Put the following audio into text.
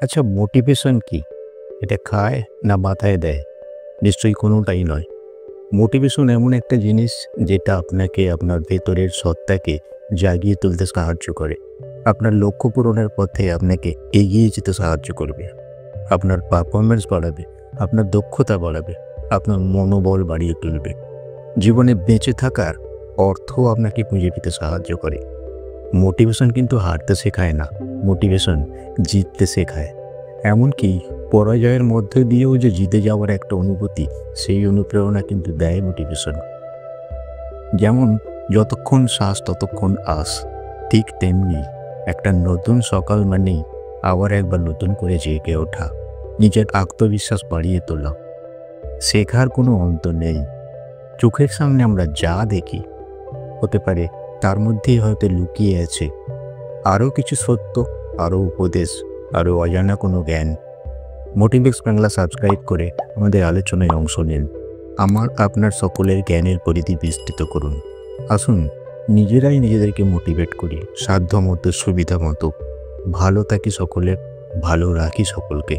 আচ্ছা, মোটিভেশন কি? এটা খায় না মাথায় দেয়? নিশ্চয়ই কোনোটাই নয়। মোটিভেশন এমন একটা জিনিস যেটা আপনাকে আপনার ভেতরের সত্তাকে জাগিয়ে তুলতে সাহায্য করে। আপনার লক্ষ্য পূরণের পথে আপনাকে এগিয়ে যেতে সাহায্য করবে। আপনার পারফরম্যান্স বাড়াবে, আপনার দক্ষতা বাড়াবে, আপনার মনোবল বাড়িয়ে তুলবে। জীবনে বেঁচে থাকার অর্থ আপনাকে খুঁজে পেতে সাহায্য করে। মোটিভেশন কিন্তু হারতে শেখায় না, মোটিভেশন জিততে শেখায়। এমনকি পরাজয়ের মধ্যে দিয়েও যে জিতে যাওয়ার একটা অনুভূতি, সেই অনুপ্রেরণা কিন্তু দেয় মোটিভেশন। যেমন যতক্ষণ শ্বাস ততক্ষণ আস, ঠিক তেমনি একটা নতুন সকাল মানেই আবার একবার নতুন করে জেগে ওঠা, নিজের আত্মবিশ্বাস বাড়িয়ে তোলা। শেখার কোনো অন্ত নেই। চোখের সামনে আমরা যা দেখি, হতে পারে তার মধ্যেই হয়তো লুকিয়ে আছে আরও কিছু সত্য, আরও উপদেশ, আরও অজানা কোনো জ্ঞান। মোটিভেক্স বাংলা সাবস্ক্রাইব করে আমাদের আলোচনায় অংশ নিন। আপনার সকলের জ্ঞানের পরিধি বিস্তৃত করুন। আসুন নিজেরাই নিজেদেরকে মোটিভেট করি, সাধ্য মতো, সুবিধা মতো। ভালো থাকি সকলের, ভালো রাখি সকলকে।